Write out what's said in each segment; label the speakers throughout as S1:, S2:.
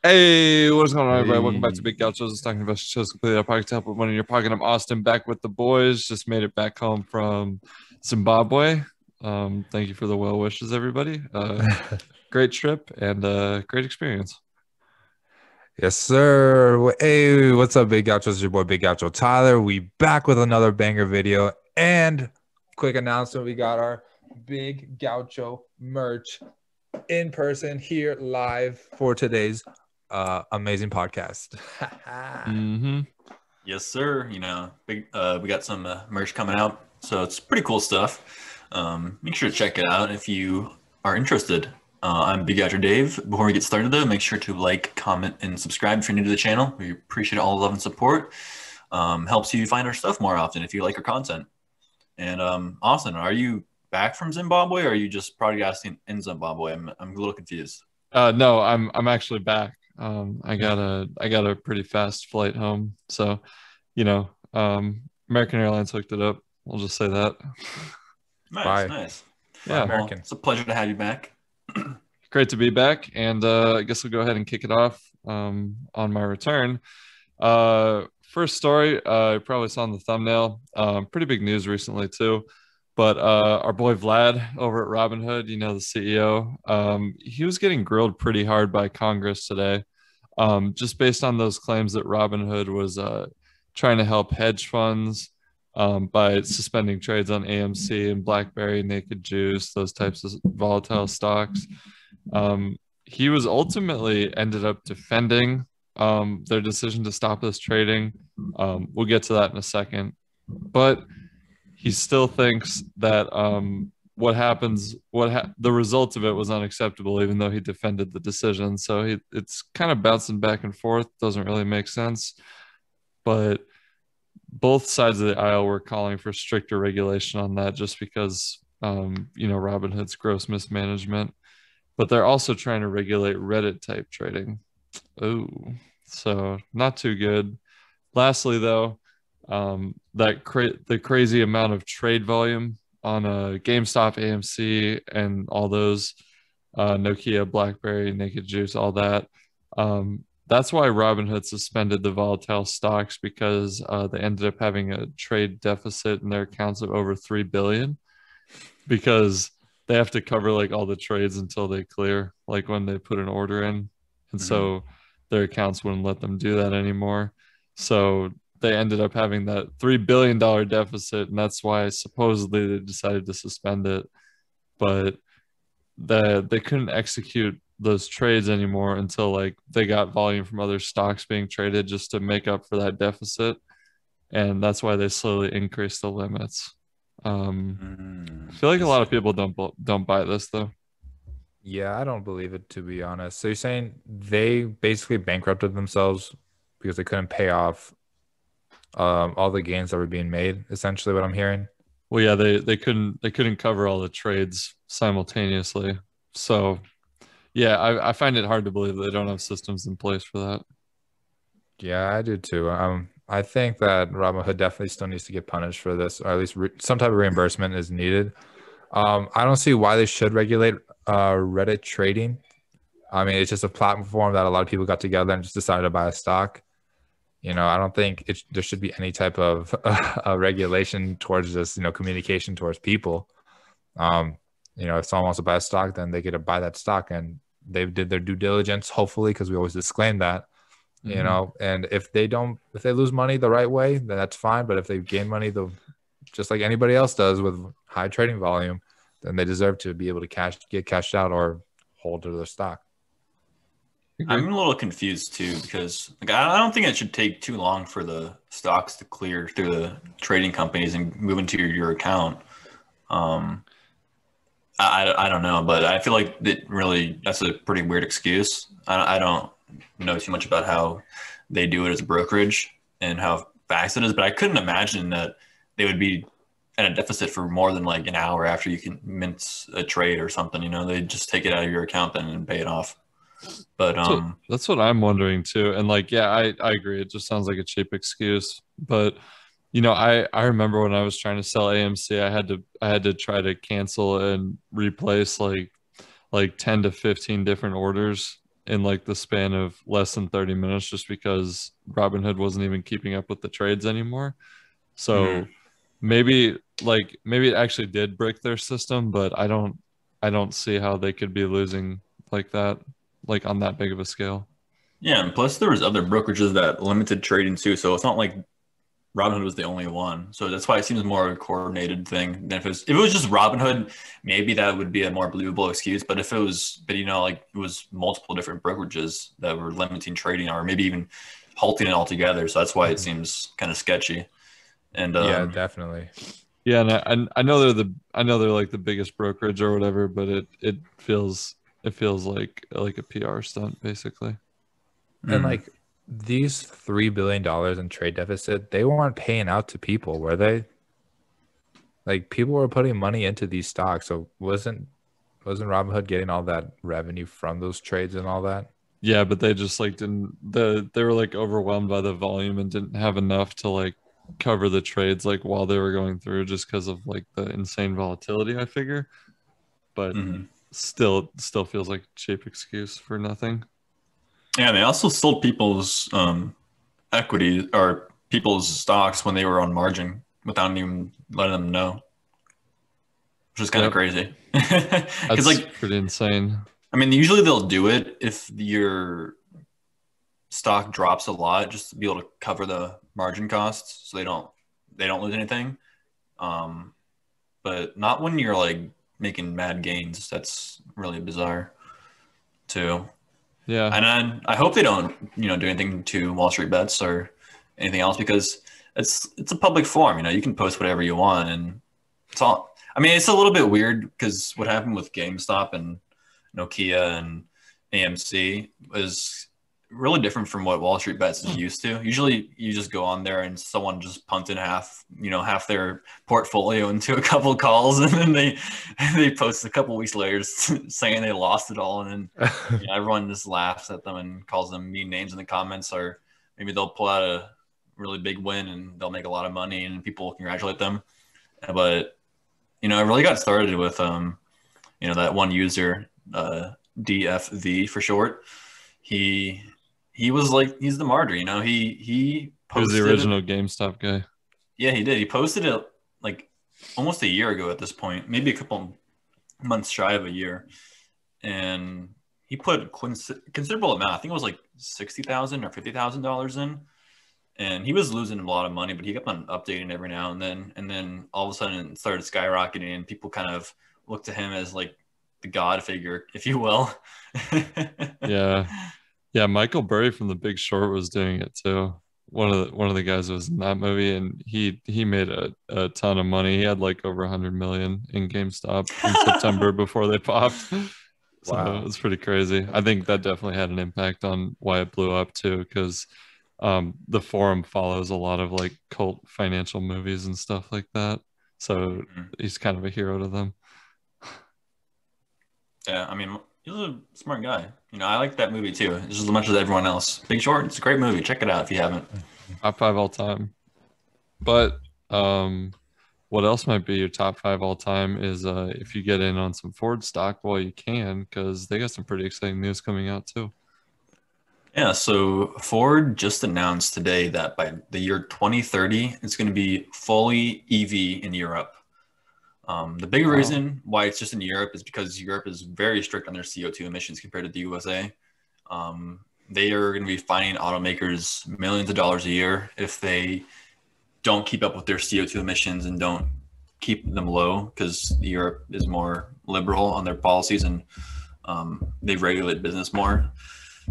S1: Hey, what's going on, everybody? Welcome back to Big
S2: Hey.
S1: Gauchos. Talking about shows completely out pocket top with one in your pocket. I'm Austin, back with the boys. Just made it back home from Zimbabwe. Thank you for the well wishes, everybody. Great trip and great experience.
S2: Yes, sir. Hey, what's up, Big Gaucho? It's your boy, Big Gaucho Tyler. We back with another banger video. And quick announcement, we got our Big Gaucho merch in person here live for today's amazing podcast.
S1: Mm-hmm.
S3: Yes, sir. We got some merch coming out, so it's pretty cool stuff. Make sure to check it out if you are interested. I'm Big After Dave. Before we get started, though, make sure to like, comment, and subscribe if you're new to the channel. We appreciate all the love and support. Helps you find our stuff more often if you like our content. And Austin, are you back from Zimbabwe, or are you just podcasting in Zimbabwe? I'm a little confused.
S1: No, I'm actually back. I got a pretty fast flight home, so American Airlines hooked it up. We'll just say that.
S3: Nice,
S2: Bye.
S3: nice.
S2: Bye,
S1: Yeah.
S3: Well,
S2: American.
S3: it's a pleasure to have you back.
S1: Great to be back, and I guess we'll go ahead and kick it off on my return. First story, you probably saw in the thumbnail. Pretty big news recently too. But our boy Vlad over at Robinhood, the CEO, he was getting grilled pretty hard by Congress today, just based on those claims that Robinhood was trying to help hedge funds by suspending trades on AMC and BlackBerry, Naked Juice, those types of volatile stocks. He was ultimately ended up defending their decision to stop this trading. We'll get to that in a second, but he still thinks that the result of it was unacceptable, even though he defended the decision. So it's kind of bouncing back and forth. Doesn't really make sense, but both sides of the aisle were calling for stricter regulation on that, just because Robinhood's gross mismanagement, but they're also trying to regulate Reddit type trading. Oh, so not too good. Lastly, though, the crazy amount of trade volume on GameStop, AMC, and all those Nokia, BlackBerry, Naked Juice, all that. That's why Robinhood suspended the volatile stocks, because they ended up having a trade deficit in their accounts of over 3 billion, because they have to cover like all the trades until they clear, like when they put an order in, and
S3: Mhm.
S1: so their accounts wouldn't let them do that anymore. So they ended up having that $3 billion deficit, and that's why supposedly they decided to suspend it. But they couldn't execute those trades anymore until like they got volume from other stocks being traded just to make up for that deficit, and that's why they slowly increased the limits. I feel like a
S3: Is
S1: lot of people don't buy this though.
S2: Yeah, I don't believe it, to be honest. So you're saying they basically bankrupted themselves because they couldn't pay off all the gains that were being made, essentially what I'm hearing.
S1: Well, yeah, they couldn't cover all the trades simultaneously. So yeah, I find it hard to believe they don't have systems in place for that.
S2: Yeah, I do too. I think that Robinhood definitely still needs to get punished for this, or at least some type of reimbursement is needed. I don't see why they should regulate Reddit trading. I mean, it's just a platform that a lot of people got together and just decided to buy a stock. I don't think there should be any type of regulation towards this, communication towards people. Um, if someone wants to buy a stock, then they get to buy that stock, and they did their due diligence, hopefully, because we always disclaim that.
S1: Mhm.
S2: And if they lose money the right way, then that's fine. But if they gain money just like anybody else does with high trading volume, then they deserve to be able to get cashed out or hold to their stock.
S1: Agree.
S3: I'm a little confused too, because like I don't think it should take too long for the stocks to clear through the trading companies and move into your account. Um, I don't know, but I feel like that's a pretty weird excuse. I don't know too much about how they do it as a brokerage and how fast it is, but I couldn't imagine that they would be at a deficit for more than like an hour after you can mince a trade or something. They just take it out of your account then and pay it off. But
S1: So that's what I'm wondering too. And like, yeah, I agree. It just sounds like a cheap excuse. But I remember when I was trying to sell AMC, I had to try to cancel and replace like 10 to 15 different orders in like the span of less than 30 minutes, just because Robinhood wasn't even keeping up with the trades anymore. So maybe it actually did break their system, but I don't see how they could be losing like that, like on that big of a scale.
S3: Yeah, and plus there was other brokerages that limited trading too, so it's not like Robinhood was the only one. So that's why it seems more a coordinated thing than if it was just Robinhood, maybe that would be a more believable excuse. But if it was, but like it was multiple different brokerages that were limiting trading or maybe even halting it altogether. So that's why it seems kind of sketchy. And
S2: Yeah, definitely.
S1: Yeah, and I know they're like the biggest brokerage or whatever, but it feels like a PR stunt basically.
S2: And like these $3 billion in trade deficit, they weren't paying out to people, were they? Like people were putting money into these stocks, so wasn't Robinhood getting all that revenue from those trades and all that?
S1: Yeah, but they just like didn't they were like overwhelmed by the volume and didn't have enough to like cover the trades like while they were going through, just because of like the insane volatility, I figure. But still feels like a cheap excuse for nothing.
S3: Yeah, they also sold people's equity or people's stocks when they were on margin without even letting them know, which is kind of crazy.
S1: That's
S3: Because like,
S1: pretty insane.
S3: I mean, usually they'll do it if your stock drops a lot, just to be able to cover the margin costs, so they don't lose anything. But not when you're like making mad gains. That's really bizarre too.
S1: Yeah.
S3: And I hope they don't, do anything to Wall Street Bets or anything else, because it's a public forum. You can post whatever you want, and it's all. I mean, it's a little bit weird because what happened with GameStop and Nokia and AMC was really different from what Wall Street Bets is used to. Usually, you just go on there and someone just punted half their portfolio into a couple calls, and then they post a couple weeks later saying they lost it all, and then everyone just laughs at them and calls them mean names in the comments, or maybe they'll pull out a really big win and they'll make a lot of money and people will congratulate them. But it really got started with that one user, DFV for short. He was like, he's the martyr, he
S1: was
S3: posted
S1: the original GameStop guy.
S3: Yeah, he did. He posted it like almost a year ago at this point, maybe a couple months shy of a year. And he put a considerable amount. I think it was like $60,000 or $50,000 in. And he was losing a lot of money, but he kept on updating every now and then. And then all of a sudden it started skyrocketing, and people kind of looked to him as like the God figure, if you will.
S1: Yeah. Yeah, Michael Burry from The Big Short was doing it too. One of the guys was in that movie, and he made a ton of money. He had like over 100 million in GameStop in September before they popped. So
S2: Wow.
S1: it's pretty crazy. I think that definitely had an impact on why it blew up too, because the forum follows a lot of like cult financial movies and stuff like that. So he's kind of a hero to them.
S3: Yeah, I mean, he's a smart guy. I like that movie too, just as much as everyone else. Big Short, it's a great movie. Check it out if you haven't.
S1: Top 5 all time. But what else might be your top 5 all time is if you get in on some Ford stock while you can, because they got some pretty exciting news coming out too.
S3: Yeah, so Ford just announced today that by the year 2030, it's going to be fully EV in Europe. The big reason why it's just in Europe is because Europe is very strict on their CO2 emissions compared to the USA. They are going to be fining automakers millions of dollars a year if they don't keep up with their CO2 emissions and don't keep them low, because Europe is more liberal on their policies, and they regulate business more.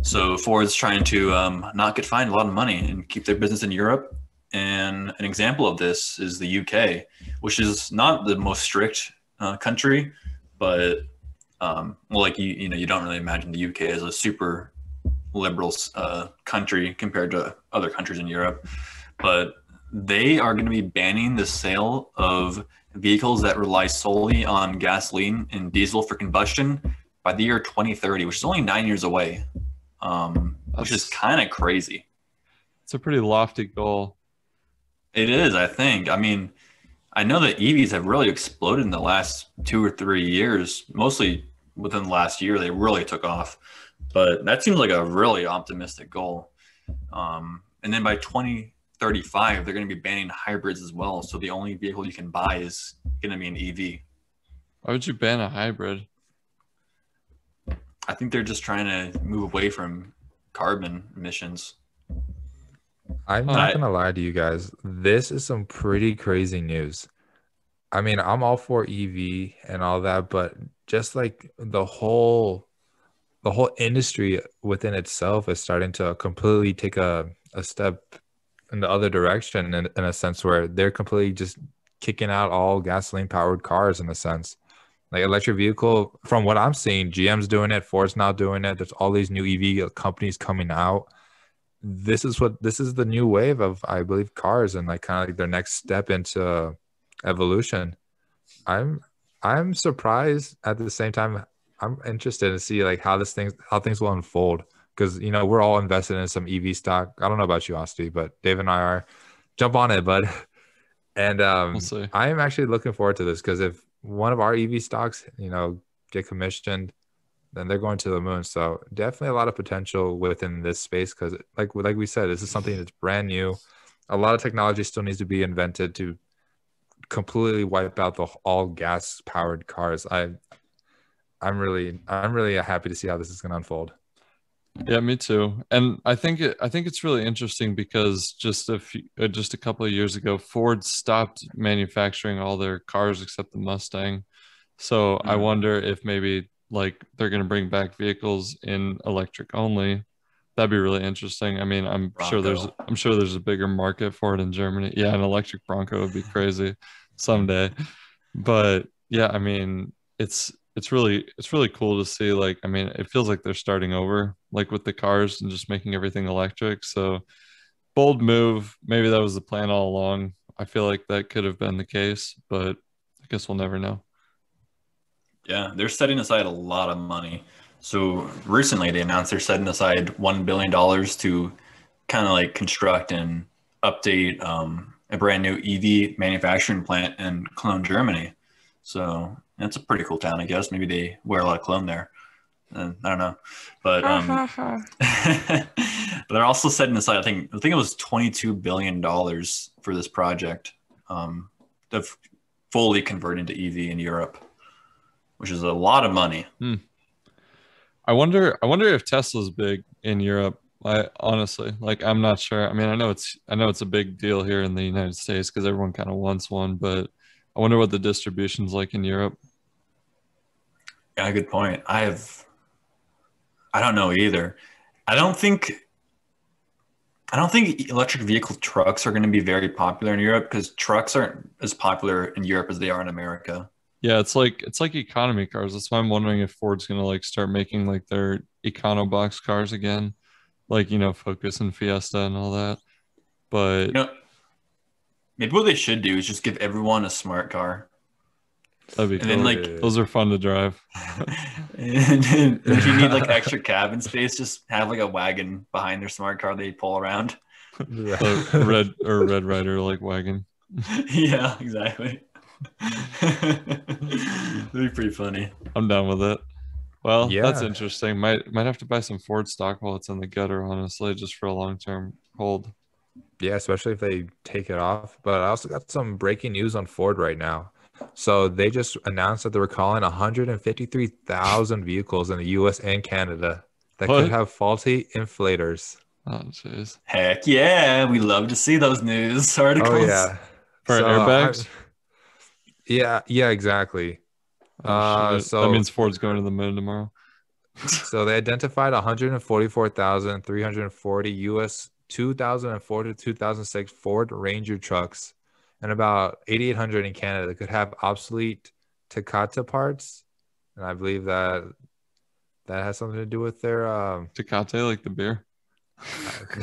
S3: So Ford's trying to not get fined a lot of money and keep their business in Europe. And an example of this is the UK, which is not the most strict country, but you don't really imagine the UK as a super liberal country compared to other countries in Europe. But they are going to be banning the sale of vehicles that rely solely on gasoline and diesel for combustion by the year 2030, which is only 9 years away, which is kind of crazy.
S1: It's a pretty lofty goal.
S3: It is, I think. I mean, I know that EVs have really exploded in the last 2 or 3 years. Mostly within the last year, they really took off. But that seems like a really optimistic goal. And then by 2035, they're going to be banning hybrids as well. So the only vehicle you can buy is going to be an EV.
S1: Why would you ban a hybrid?
S3: I think they're just trying to move away from carbon emissions.
S2: I'm not gonna lie to you guys. This is some pretty crazy news. I mean, I'm all for EV and all that, but just like the whole industry within itself is starting to completely take a step in the other direction in a sense where they're completely just kicking out all gasoline powered cars in a sense. Like electric vehicle, from what I'm seeing, GM's doing it, Ford's now doing it. There's all these new EV companies coming out. This is the new wave of, I believe, cars and like kind of like their next step into evolution. I'm surprised at the same time. I'm interested to see like how things will unfold because we're all invested in some EV stock. I don't know about you, Osti, but Dave and I are. Jump on it, bud. And
S1: We'll see.
S2: I am actually looking forward to this because if one of our EV stocks, get commissioned, then they're going to the moon. So definitely a lot of potential within this space because, like we said, this is something that's brand new. A lot of technology still needs to be invented to completely wipe out the all gas powered cars. I'm really happy to see how this is going to unfold.
S1: Yeah, me too. And I think it's really interesting because just a couple of years ago, Ford stopped manufacturing all their cars except the Mustang. So I wonder if maybe like they're going to bring back vehicles in electric only. That'd be really interesting. I mean, I'm sure there's a bigger market for it in Germany. Yeah, an electric Bronco would be crazy someday. But yeah, I mean, it's really cool to see. Like, I mean, it feels like they're starting over, like with the cars and just making everything electric. So bold move. Maybe that was the plan all along. I feel like that could have been the case, but I guess we'll never know.
S3: Yeah, they're setting aside a lot of money. So recently they announced they're setting aside $1 billion to kind of like construct and update a brand new EV manufacturing plant in Cologne, Germany. So that's a pretty cool town, I guess. Maybe they wear a lot of cologne there. I don't know, but they're also setting aside. I think it was $22 billion for this project of fully converting to EV in Europe, which is a lot of money.
S1: I wonder if Tesla's big in Europe. I honestly, like, I'm not sure. I mean, I know it's a big deal here in the United States because everyone kind of wants one, but I wonder what the distribution's like in Europe.
S3: Yeah, good point. I don't know either. I don't think electric vehicle trucks are going to be very popular in Europe because trucks aren't as popular in Europe as they are in America.
S1: Yeah, it's like economy cars. That's why I'm wondering if Ford's gonna like start making like their econo box cars again, like Focus and Fiesta and all that. But
S3: You know, maybe what they should do is just give everyone a smart car.
S1: that'd be
S3: And then
S1: cool. Those are fun to drive.
S3: and if you need like extra cabin space, just have like a wagon behind their smart car they pull around.
S1: The Red Rider like wagon.
S3: Yeah, exactly. That'd be pretty funny.
S1: I'm down with it. Well,
S2: Yeah.
S1: that's interesting. Might have to buy some Ford stock while it's in the gutter, honestly, just for a long-term hold.
S2: Yeah, especially if they take it off. But I also got some breaking news on Ford right now. So they just announced that they were calling 153,000 vehicles in the US and Canada that
S1: What?
S2: could have faulty inflators.
S1: Oh, jeez.
S3: Heck yeah, we love to see those news articles.
S2: Oh yeah.
S1: For airbags?
S2: Yeah, exactly.
S1: Oh, shit.
S2: So
S1: that means Ford's going to the moon tomorrow.
S2: So they identified 144,340 US 2004 to 2006 Ford Ranger trucks and about 8,800 in Canada that could have obsolete Takata parts. And I believe that has something to do with their
S1: Tecate, like the beer.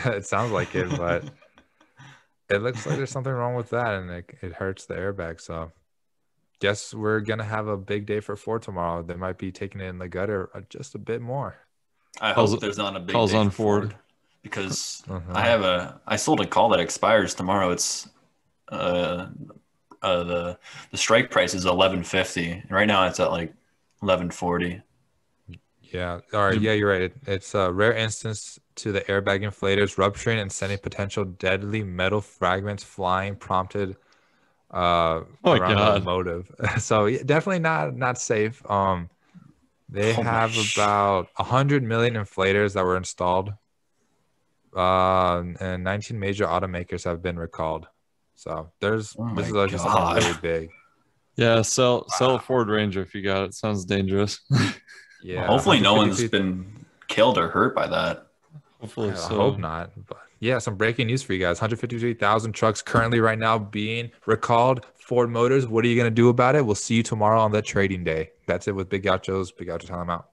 S2: it sounds like it, but it looks like there's something wrong with that and it hurts the airbag. So guess we're gonna have a big day for Ford tomorrow. They might be taking it in the gutter just a bit more.
S3: I hope there's not a big
S1: calls
S3: day
S1: on
S3: for
S1: Ford
S3: because I sold a call that expires tomorrow. It's the strike price is $11.50. Right now it's at like $11.40.
S2: Yeah. All right. Yeah, you're right. It's a rare instance to the airbag inflators rupturing and sending potential deadly metal fragments flying, prompted
S1: Oh my
S2: around the
S1: God.
S2: motive. So yeah, definitely not safe. They
S3: Holy
S2: have about 100 million inflators that were installed. And 19 major automakers have been recalled. So
S3: Oh
S2: this
S3: my
S2: is actually something
S3: God.
S2: really big.
S1: Yeah, sell a
S2: Wow.
S1: Ford Ranger if you got it. Sounds dangerous.
S3: Well,
S2: Yeah,
S3: hopefully no one's
S2: 153.
S3: been killed or hurt by that.
S1: Hopefully
S2: I hope
S1: so.
S2: not. But yeah, some breaking news for you guys. 153,000 trucks currently right now being recalled. Ford Motors, what are you going to do about it? We'll see you tomorrow on the trading day. That's it with Big Gaucho's Big Gaucho time out.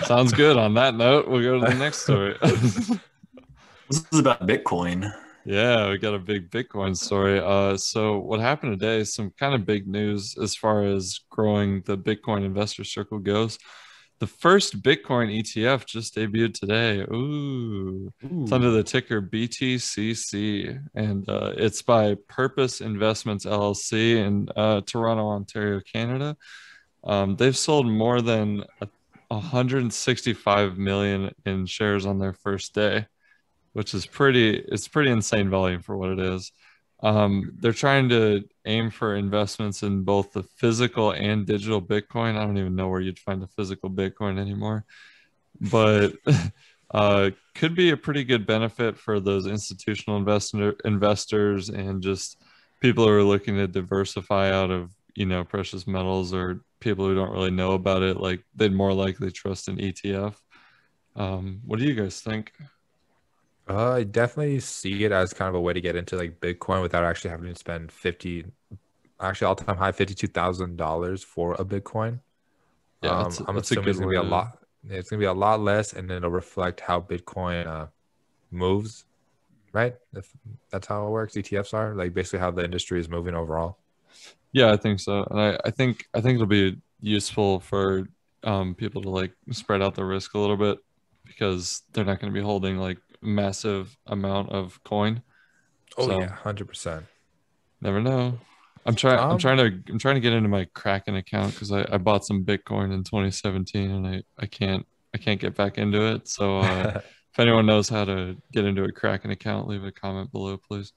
S1: Sounds good. On that note, we'll go to the next story.
S3: This is about Bitcoin.
S1: Yeah, we got a big Bitcoin story. So what happened today is some kind of big news as far as growing the Bitcoin investor circle goes. The first Bitcoin ETF just debuted today. Ooh, it's under the ticker BTCC, and it's by Purpose Investments LLC in Toronto, Ontario, Canada. They've sold more than 165 million in shares on their first day, which is pretty insane volume for what it is. They're trying to aim for investments in both the physical and digital Bitcoin. I don't even know where you'd find a physical Bitcoin anymore, but could be a pretty good benefit for those institutional investors and just people who are looking to diversify out of, precious metals, or people who don't really know about it. Like, they'd more likely trust an ETF. What do you guys think?
S2: I definitely see it as kind of a way to get into like Bitcoin without actually having to spend actually all-time high $52,000 for a Bitcoin.
S1: Yeah,
S2: I'm
S1: it's a
S2: assuming
S1: good
S2: it's gonna
S1: way
S2: be a
S1: to.
S2: lot. It's gonna be a lot less, and then it'll reflect how Bitcoin moves, right? If that's how it works, ETFs are like basically how the industry is moving overall.
S1: Yeah, I think so, and I think it'll be useful for people to like spread out the risk a little bit, because they're not going to be holding like massive amount of coin.
S2: Oh
S1: So
S2: yeah, 100%.
S1: never know. I'm trying. I'm trying
S2: Um,
S1: to. I'm trying to get into my Kraken account because I bought some Bitcoin in 2017, and I can't get back into it. So if anyone knows how to get into a Kraken account, leave a comment below, please.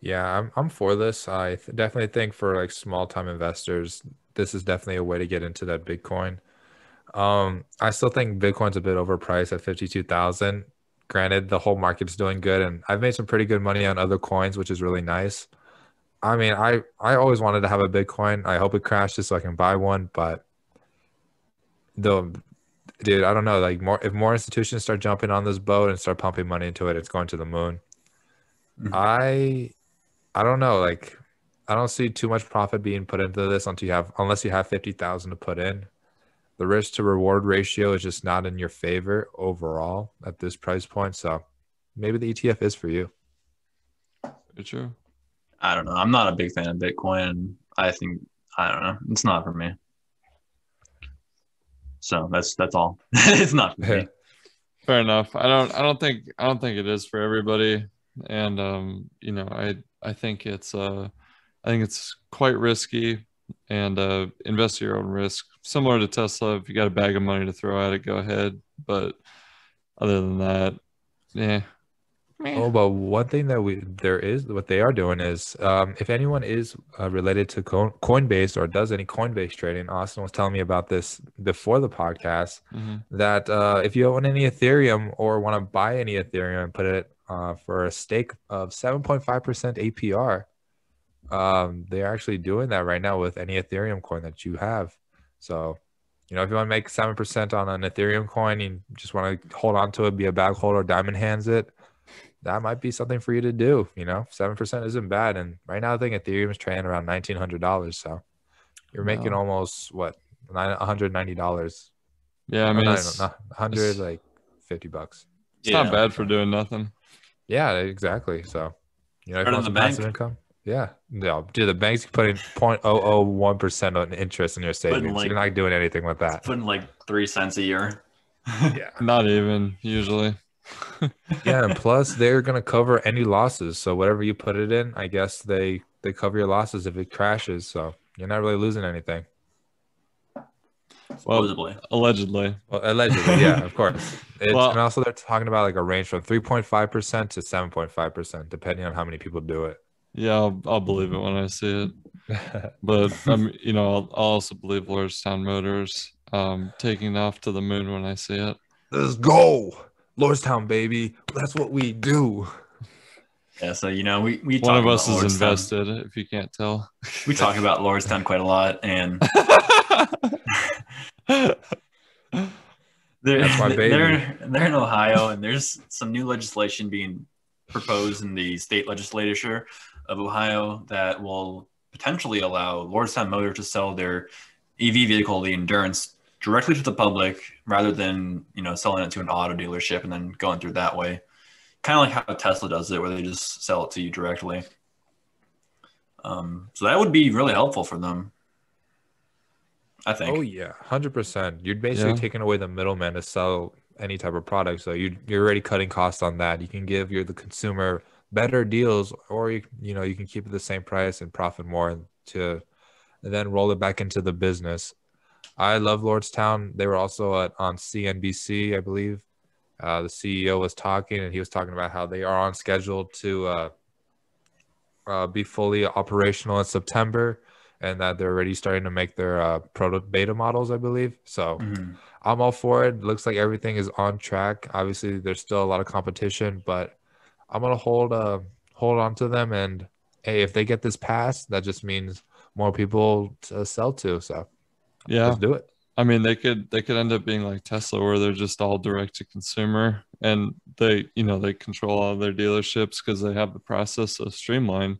S2: yeah, I'm for this. Definitely think for like small time investors, this is definitely a way to get into that Bitcoin. I still think Bitcoin's a bit overpriced at 52,000. Granted, the whole market's doing good, and I've made some pretty good money on other coins, which is really nice. I mean, I always wanted to have a Bitcoin. I hope it crashes so I can buy one, but though, dude, I don't know. Like more, if more institutions start jumping on this boat and start pumping money into it, it's going to the moon.
S3: Mhm.
S2: I I don't know. Like, I don't see too much profit being put into this unless you have 50,000 to put in. The risk to reward ratio is just not in your favor overall at this price point. So maybe the ETF is for you.
S1: Very true.
S3: I don't know. I'm not a big fan of Bitcoin. I don't know. It's not for me. So that's all. It's not for me.
S1: Fair enough. I don't think it is for everybody. And I think it's quite risky, and invest at your own risk. Similar to Tesla, if you got a bag of money to throw at it, go ahead. But other than that, yeah. Meh.
S2: Oh, but one thing that what they are doing is, if anyone is related to Coinbase or does any Coinbase trading, Austin was telling me about this before the podcast,
S1: Mhm.
S2: that if you own any Ethereum or want to buy any Ethereum and put it for a stake of 7.5% APR, they're actually doing that right now with any Ethereum coin that you have. So, if you want to make 7% on an Ethereum coin, you just want to hold on to it, be a bag holder, diamond hands it, that might be something for you to do. 7% isn't bad. And right now, I think Ethereum is trading around $1,900. So you're making
S1: Wow.
S2: almost what, $190?
S1: Yeah, I
S2: Oh,
S1: mean,
S2: no, no,
S1: it's
S2: not 100,
S1: it's
S2: like $50.
S1: it's not
S3: Yeah.
S1: bad for doing nothing.
S2: Yeah, exactly. So, if you
S3: Better
S2: want
S3: than the
S2: some passive
S3: bank.
S2: income, yeah. No, dude, the bank's putting 0.001% on interest in your
S3: Putting
S2: savings. You're
S3: like
S2: not doing anything with that.
S3: putting like 3 cents a year.
S2: Yeah.
S1: Not even usually.
S2: Yeah, and plus they're gonna cover any losses. So whatever you put it in, I guess they cover your losses if it crashes. So you're not really losing anything.
S1: Well,
S3: supposedly.
S1: allegedly.
S2: Well, allegedly, yeah, of course. And
S1: Well,
S2: also they're talking about like a range from 3.5% to 7.5%, depending on how many people do it.
S1: yeah, I'll believe it when I see it. But I'll also believe Lordstown Motors taking off to the moon when I see it.
S2: Let's go, Lordstown, baby. That's what we do.
S3: Yeah, so we
S1: One
S3: talk
S1: of
S3: about
S1: us is
S3: Lordstown.
S1: invested, if you can't tell.
S3: We talk about Lordstown quite a lot, and
S2: That's my baby.
S3: they're in Ohio, and there's some new legislation being proposed in the state legislature of Ohio that will potentially allow Lordstown Motors to sell their EV vehicle, the Endurance, directly to the public rather than selling it to an auto dealership and then going through that way. Kind of like how Tesla does it, where they just sell it to you directly. So that would be really helpful for them, I think.
S2: Oh yeah, 100%. You're basically
S1: Yeah.
S2: taking away the middleman to sell any type of product. So you're already cutting costs on that. You can give the consumer better deals, or you can keep it the same price and profit more and then roll it back into the business. I love Lordstown. They were also on CNBC, I believe. The CEO was talking, and he was talking about how they are on schedule to be fully operational in September, and that they're already starting to make their proto beta models, I believe. So I'm all for it. Looks like everything is on track. Obviously, there's still a lot of competition, but I'm gonna hold on to them. And hey, if they get this passed, that just means more people to sell to. So
S1: Yeah.
S2: let's do it.
S1: I mean, they could end up being like Tesla, where they're just all direct to consumer, and they control all of their dealerships because they have the process so streamlined.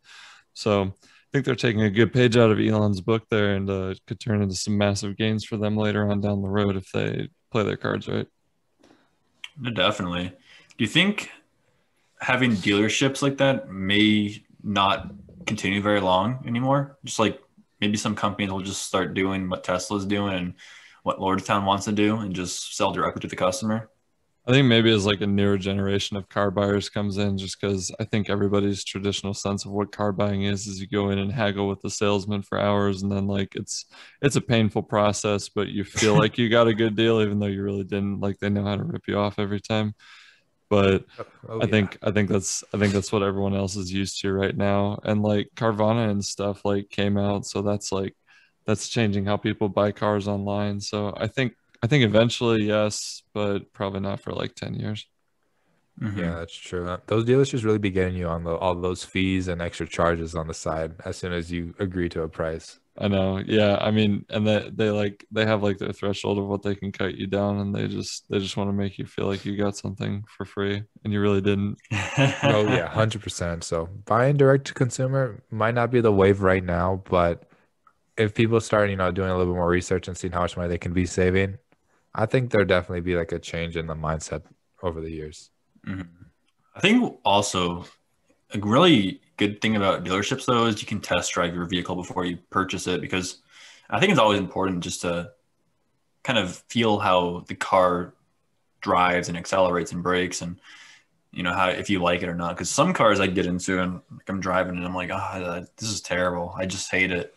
S1: So I think they're taking a good page out of Elon's book there, and it could turn into some massive gains for them later on down the road if they play their cards right.
S3: Definitely. Do you think having dealerships like that may not continue very long anymore? Just like maybe some companies will just start doing what Tesla's doing and what Lordstown wants to do and just sell directly to the customer?
S1: I think maybe as like a newer generation of car buyers comes in, just because I think everybody's traditional sense of what car buying is you go in and haggle with the salesman for hours, and then like it's a painful process, but you feel like you got a good deal even though you really didn't. Like they know how to rip you off every time. But I think that's what everyone else is used to right now. And like Carvana and stuff like came out, so that's changing how people buy cars online. So I think eventually yes, but probably not for like 10 years.
S2: Yeah, that's true. Those dealerships really be getting you on all those fees and extra charges on the side as soon as you agree to a price.
S1: I know. Yeah. I mean, and they have like their threshold of what they can cut you down, and they just want to make you feel like you got something for free and you really didn't.
S2: Oh yeah, 100%. So buying direct to consumer might not be the wave right now, but if people start, doing a little bit more research and seeing how much money they can be saving, I think there'll definitely be like a change in the mindset over the years.
S3: I think also a really good thing about dealerships though is you can test drive your vehicle before you purchase it, because I think it's always important just to kind of feel how the car drives and accelerates and brakes, and how if you like it or not. Because some cars I get into and like, I'm driving and I'm like, oh, this is terrible. I just hate it.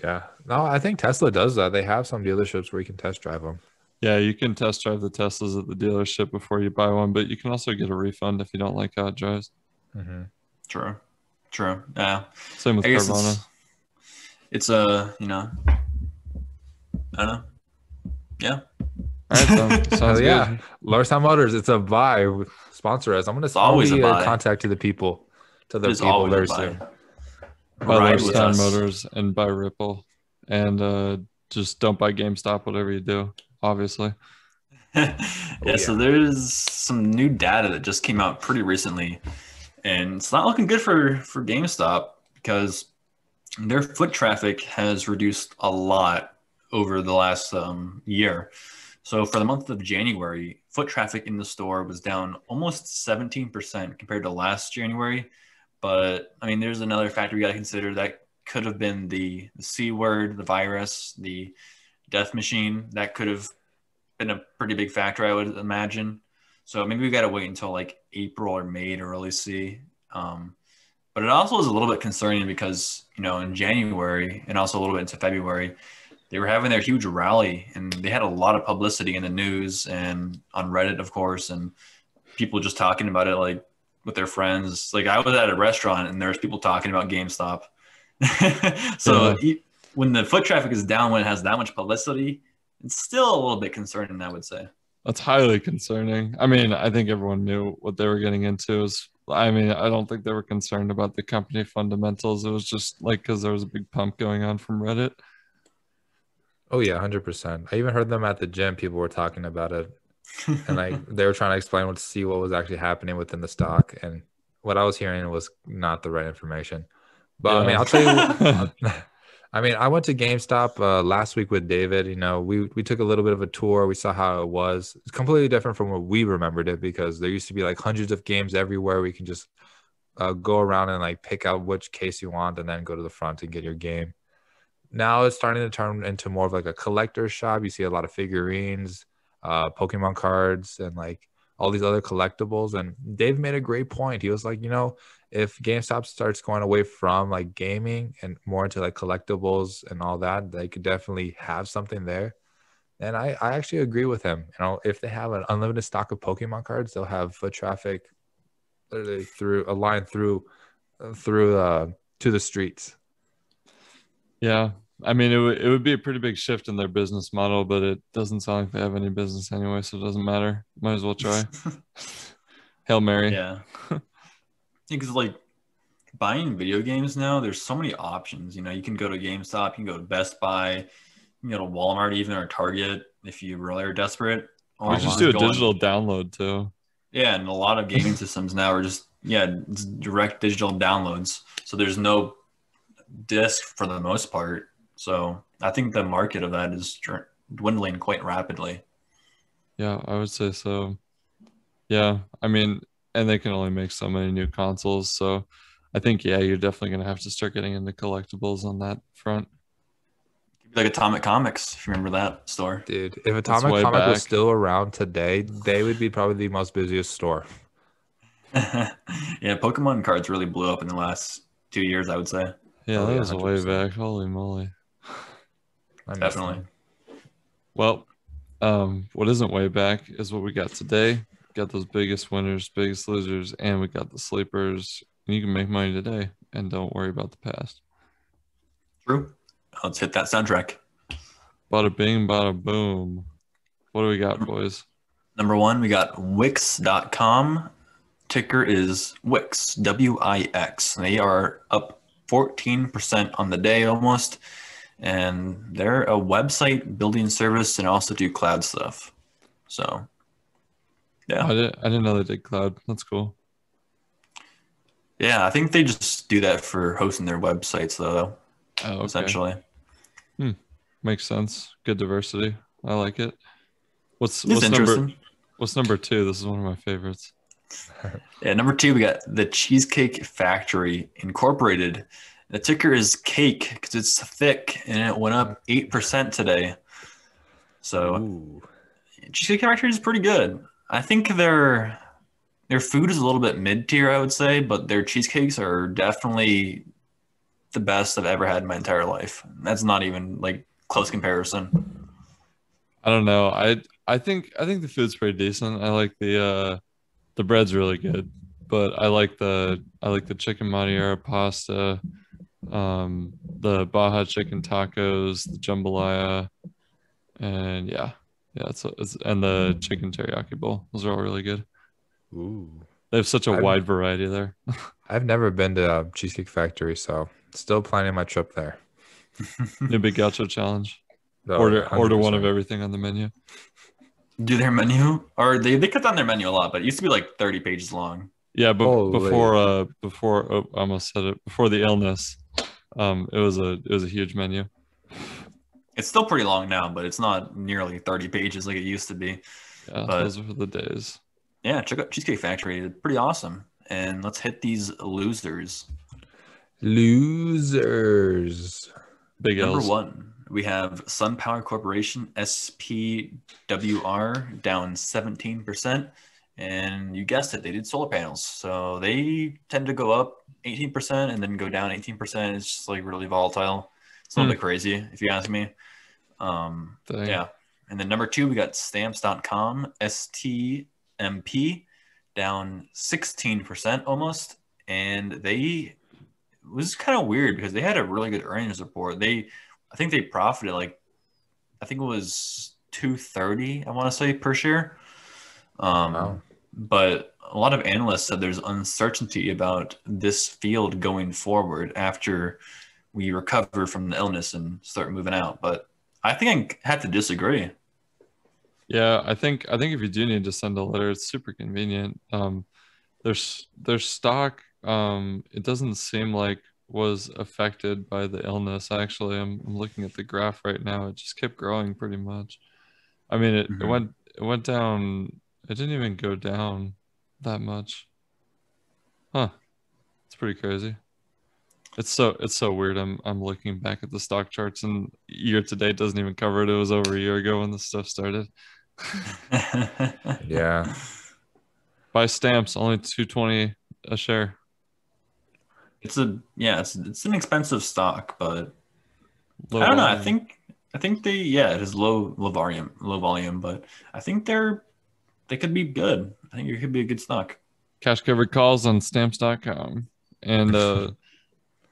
S2: Yeah. No, I think Tesla does that. They have some dealerships where you can test drive them.
S1: Yeah, you can test drive the Teslas at the dealership before you buy one, but you can also get a refund if you don't like how it drives.
S3: True. Yeah.
S1: Same with
S3: I guess
S1: Carvana.
S3: it's a I don't know. Yeah.
S1: All right, then. Sounds
S2: yeah.
S1: good.
S2: Lordstown Motors, it's a buy. Sponsor us. I'm gonna
S3: always
S2: be
S3: a buy.
S2: contact to the people,
S3: It's
S2: people
S3: always a
S2: very
S3: buy.
S2: soon.
S1: Buy
S3: Ride with
S1: Lordstown
S3: us.
S1: Motors and buy Ripple, and just don't buy GameStop. Whatever you do, obviously.
S3: So there's some new data that just came out pretty recently, and it's not looking good for GameStop because their foot traffic has reduced a lot over the last year. So for the month of January, foot traffic in the store was down almost 17% compared to last January. But I mean, there's another factor we got to consider. That could have been the C word, the virus, the death machine. That could have been a pretty big factor, I would imagine. So maybe we got to wait until like April or May to really see. But it also is a little bit concerning because, in January and also a little bit into February, they were having their huge rally, and they had a lot of publicity in the news and on Reddit, of course, and people just talking about it like with their friends. Like I was at a restaurant and there's people talking about GameStop. So when the foot traffic is down, when it has that much publicity, it's still a little bit concerning, I would say.
S1: That's highly concerning. I mean, I think everyone knew what they were getting into. I mean, I don't think they were concerned about the company fundamentals. It was just like because there was a big pump going on from Reddit.
S2: Oh yeah, 100%. I even heard them at the gym. People were talking about it, and like they were trying to explain what was actually happening within the stock, and what I was hearing was not the right information. But I mean, I'll tell you. I mean, I went to GameStop last week with David. You know, we took a little bit of a tour. We saw how it was. It's completely different from what we remembered it, because there used to be like hundreds of games everywhere. We can just go around and like pick out which case you want and then go to the front and get your game. Now it's starting to turn into more of like a collector's shop. You see a lot of figurines, Pokemon cards, and like all these other collectibles. And Dave made a great point. He was like, you know, if GameStop starts going away from like gaming and more into like collectibles and all that, they could definitely have something there. And I actually agree with him. You know, if they have an unlimited stock of Pokemon cards, they'll have foot traffic literally through a line through to the streets.
S1: Yeah. I mean, it would be a pretty big shift in their business model, but it doesn't sound like they have any business anyway, so it doesn't matter. Might as well try. Hail Mary.
S3: Yeah. Because like buying video games now, there's so many options. You know, you can go to GameStop, you can go to Best Buy, you can go to Walmart, even, or Target if you really are desperate.
S1: Or just do a digital download too.
S3: Yeah, and a lot of gaming systems now are just it's direct digital downloads. So there's no disc for the most part. So I think the market of that is dwindling quite rapidly.
S1: Yeah, I would say so. Yeah, I mean, and they can only make so many new consoles. So I think, yeah, you're definitely going to have to start getting into collectibles on that front.
S3: Like Atomic Comics, if you remember that store.
S2: Dude, if Atomic Comic was still around today, they would be probably the most busiest store.
S3: Yeah, Pokemon cards really blew up in the last 2 years, I would say.
S1: Yeah, that was 100%. Way back. Holy moly.
S3: Definitely.
S1: Well, what isn't way back is what we got today. We got those biggest winners, biggest losers, and we got the sleepers. And you can make money today and don't worry about the past.
S3: True. Let's hit that soundtrack.
S1: Bada bing, bada boom. What do we got, boys?
S3: Number one, we got Wix.com. Ticker is Wix, W-I-X. They are up 14% on the day almost. And they're a website building service and also do cloud stuff. So, yeah.
S1: I didn't know they did cloud. That's cool.
S3: Yeah, I think they just do that for hosting their websites, though.
S1: Oh, okay.
S3: Essentially.
S1: Makes sense. Good diversity. I like it. What's number two? This is one of my favorites.
S3: Yeah, number two, we got the Cheesecake Factory Incorporated. The ticker is CAKE because it's thick, and it went up 8% today. So, Cheesecake Factory is pretty good. I think their food is a little bit mid-tier, I would say, but their cheesecakes are definitely the best I've ever had in my entire life. That's not even like close comparison.
S1: I don't know. I think the food's pretty decent. I like the bread's really good, but I like the chicken marinara pasta, the Baja chicken tacos, the jambalaya, and and the chicken teriyaki bowl. Those are all really good.
S2: Ooh,
S1: they have such a wide variety there.
S2: I've never been to Cheesecake Factory, so still planning my trip there.
S1: New Big Gaucho challenge. Order one of everything on the menu.
S3: Do their menu, or they cut down their menu a lot, but it used to be like 30 pages long.
S1: Yeah, but before I almost said it, before the illness, it was a huge menu.
S3: It's still pretty long now, but it's not nearly 30 pages like it used to be.
S1: Yeah, but those are the days.
S3: Yeah, check out Cheesecake Factory. It's pretty awesome. And let's hit these losers.
S2: Losers.
S1: Big L's.
S3: Number one, we have SunPower Corporation, SPWR, down 17%. And you guessed it, they did solar panels. So they tend to go up 18% and then go down 18%. It's just like really volatile. It's a little bit crazy, if you ask me.
S1: Dang.
S3: Yeah. And then number 2, we got stamps.com, STMP, down 16% almost. And it was kind of weird because they had a really good earnings report. I think they profited I think it was 230, I want to say, per share.
S2: Wow.
S3: But a lot of analysts said there's uncertainty about this field going forward after we recover from the illness and start moving out. But I think I have to disagree.
S1: Yeah, I think if you do need to send a letter, it's super convenient. Their stock, it doesn't seem like was affected by the illness. Actually, I'm looking at the graph right now. It just kept growing pretty much. I mean, it went down. It didn't even go down that much. Huh. It's pretty crazy. It's so weird. I'm looking back at the stock charts, and year to date doesn't even cover it. It was over a year ago when this stuff started.
S2: Yeah.
S1: Buy stamps, only 220 a share.
S3: It's an expensive stock, but
S1: Low
S3: I don't know.
S1: volume.
S3: I think it is low volume, but I think they could be good. I think it could be a good stock.
S1: Cash covered calls on stamps.com. And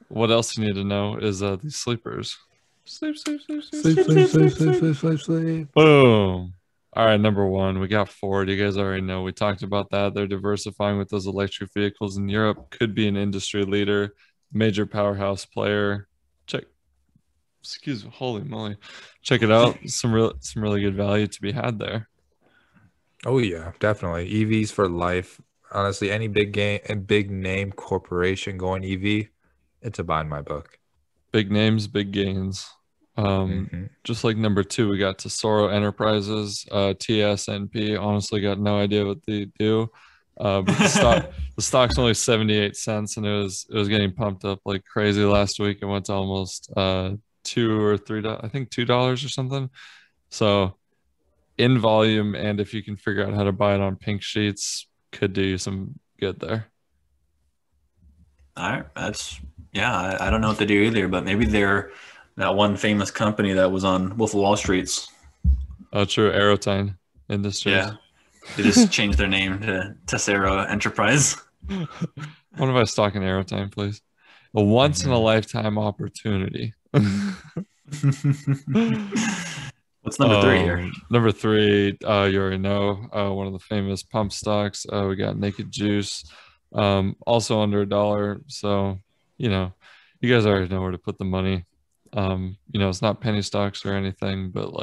S1: what else you need to know is these sleepers. Sleep, sleep, sleep, sleep,
S2: Sleep,
S1: sleep,
S2: sleep,
S1: sleep,
S2: sleep,
S1: sleep,
S2: sleep,
S1: sleep.
S2: sleep, sleep, sleep.
S1: Boom. All right, number 1, we got Ford. You guys already know. We talked about that. They're diversifying with those electric vehicles in Europe. Could be an industry leader, major powerhouse player. Check. Excuse me. Holy moly. Check it out. Some really good value to be had there.
S2: Oh yeah, definitely. EVs for life. Honestly, any big name corporation going EV, it's a buy in my book.
S1: Big names, big gains.
S2: Mm-hmm.
S1: Just like number 2, we got Tesoro Enterprises, TSNP. Honestly, got no idea what they do. But the stock's only 78 cents, and it was getting pumped up like crazy last week. It went to almost $2 or $3, I think $2 or something. So in volume, and if you can figure out how to buy it on pink sheets, could do you some good there.
S3: All right, I don't know what they do either, but maybe they're that one famous company that was on Wolf of Wall Street's.
S1: Oh, true. Aerotine Industries.
S3: Yeah, they just changed their name to Tessero Enterprise.
S1: What if I stock in Aerotime, please? A once in a lifetime opportunity.
S3: What's number 3 here?
S1: Number 3, you already know, one of the famous pump stocks. We got Naked Juice, also under $1. So, you guys already know where to put the money. It's not penny stocks or anything, but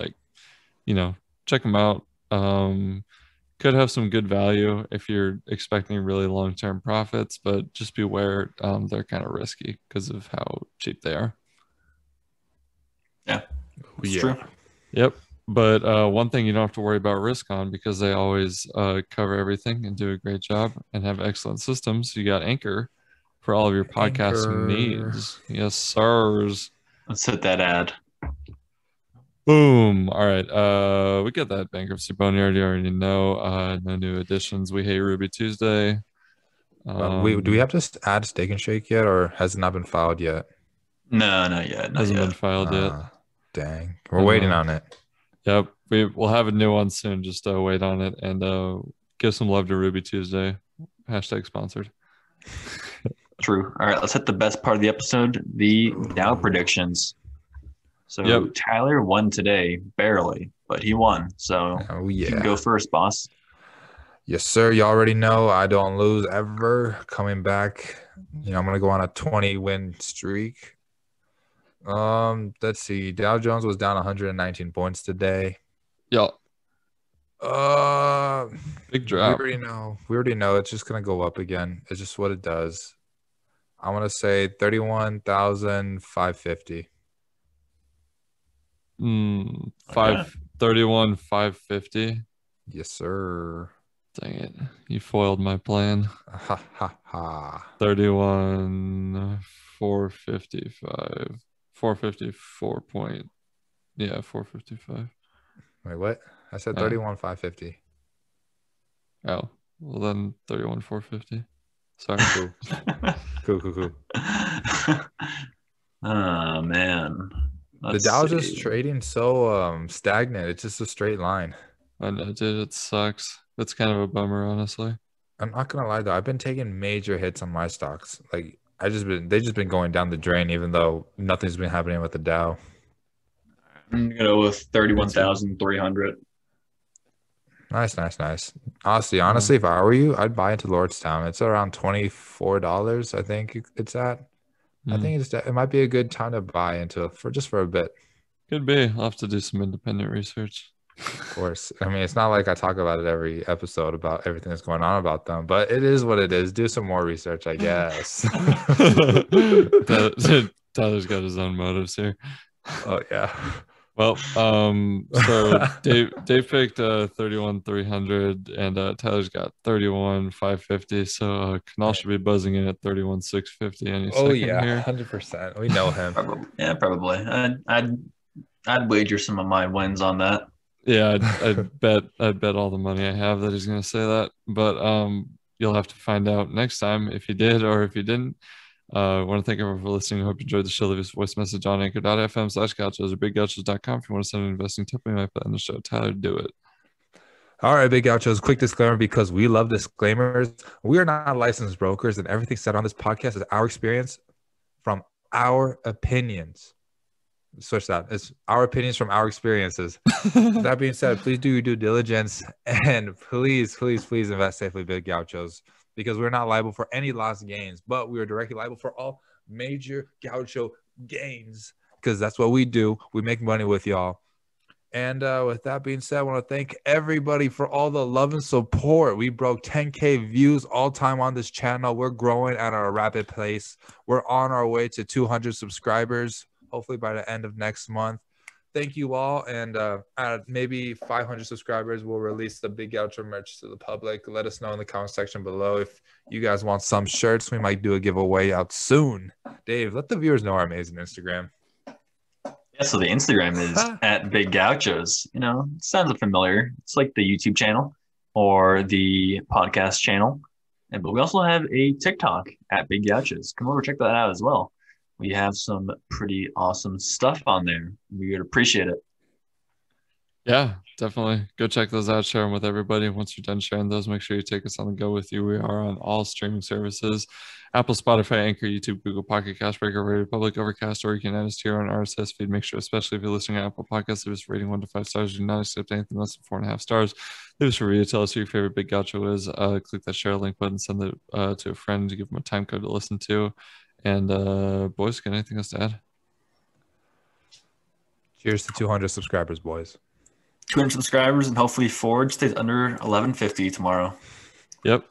S1: check them out. Could have some good value if you're expecting really long-term profits, but just beware, they're kind of risky because of how cheap they are.
S3: Yeah, it's
S2: Yeah.
S3: true.
S1: Yep. But one thing you don't have to worry about risk on, because they always cover everything and do a great job and have excellent systems. You got Anchor for all of your podcasting
S2: Anchor.
S1: needs. Yes, sirs.
S3: Let's hit that ad.
S1: Boom. All right. We got that bankruptcy boneyard. You already know. No new additions. We hate Ruby Tuesday.
S2: Do we have to add Steak and Shake yet, or has it not been filed yet?
S3: No, not yet. Not
S1: Hasn't
S3: yet.
S1: been filed yet.
S2: Dang. We're waiting on it.
S1: Yep. We'll have a new one soon. Just wait on it and give some love to Ruby Tuesday. Hashtag sponsored.
S3: True. All right, let's hit the best part of the episode, the Dow predictions. So
S1: Yep.
S3: Tyler won today, barely, but he won. So
S2: Oh
S3: you can
S2: yeah.
S3: go first, boss.
S2: Yes, sir. You already know I don't lose ever. Coming back, I'm gonna go on a 20-win streak. Let's see. Dow Jones was down 119 points today.
S1: Yeah.
S2: We
S1: Big drop.
S2: already know it's just gonna go up again. It's just what it does. I'm gonna say 31,550.
S1: 531, 550.
S2: Yes, sir.
S1: Dang it. You foiled my plan.
S2: Ha ha ha.
S1: 31, 455. 454 point. Yeah, 455.
S2: Wait, what? I said 31,550.
S1: Oh, well then 31, 450. Sorry.
S2: Cool. Cool.
S3: Oh man.
S2: The Dow's just trading so stagnant. It's just a straight line.
S1: I know, dude. It sucks. That's kind of a bummer, honestly.
S2: I'm not gonna lie though. I've been taking major hits on my stocks. Like they just been going down the drain, even though nothing's been happening with the Dow.
S3: I'm gonna go with 31,300.
S2: Nice. Honestly, if I were you, I'd buy into Lordstown. It's around $24, I think it's at. I think it might be a good time to buy into for a bit.
S1: Could be. I'll have to do some independent research.
S2: Of course. I mean, it's not like I talk about it every episode about everything that's going on about them, but it is what it is. Do some more research, I guess.
S1: Tyler's got his own motives here.
S2: Oh yeah.
S1: Well, so Dave picked 31,300 and Tyler's got 31,550. So Kanal should be buzzing in at 31,650 any second here.
S2: 100%. We know him.
S3: Probably. I'd wager some of my wins on that.
S1: Yeah, I'd bet all the money I have that he's going to say that. But you'll have to find out next time if he did or if he didn't. I want to thank everyone for listening. I hope you enjoyed the show. Leave us a voice message on anchor.fm/gauchos or biggauchos.com if you want to send an investing tip. We might put on the show. Tyler, do it.
S2: All right, Big Gauchos, quick disclaimer because we love disclaimers. We are not licensed brokers, and everything said on this podcast is our experience from our opinions. Switch that. It's our opinions from our experiences. That being said, please do your due diligence and please invest safely, Big Gauchos, because we're not liable for any lost gains, but we are directly liable for all major Gaucho gains because that's what we do. We make money with y'all. And with that being said, I want to thank everybody for all the love and support. We broke 10K views all time on this channel. We're growing at a rapid pace. We're on our way to 200 subscribers, hopefully by the end of next month. Thank you all. And at maybe 500 subscribers, we'll release the Big Gaucho merch to the public. Let us know in the comment section below if you guys want some shirts. We might do a giveaway out soon. Dave, let the viewers know our amazing Instagram.
S3: Yeah, so the Instagram is at Big Gauchos. You know, it sounds familiar. It's like the YouTube channel or the podcast channel. But we also have a TikTok at Big Gauchos. Come over, check that out as well. We have some pretty awesome stuff on there. We would appreciate it.
S1: Yeah, definitely. Go check those out. Share them with everybody. Once you're done sharing those, make sure you take us on the go with you. We are on all streaming services: Apple, Spotify, Anchor, YouTube, Google, Pocket Cast, Breaker, Radio Public, Overcast, or you can add us to your own RSS feed. Make sure, especially if you're listening to Apple Podcasts, leave us a rating 1 to 5 stars. Do not accept anything less than 4.5 stars. Leave us a review. Tell us who your favorite Big Gaucho is. Click that share link button. Send it to a friend to give them a time code to listen to. And boys, got anything else to add?
S2: Cheers to 200 subscribers, boys.
S3: 200 subscribers, and hopefully Ford stays under 1150 tomorrow.
S1: Yep.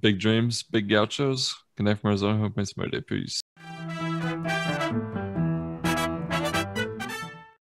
S1: Big dreams, Big Gauchos. Good night from Arizona. Hope you made some Peace.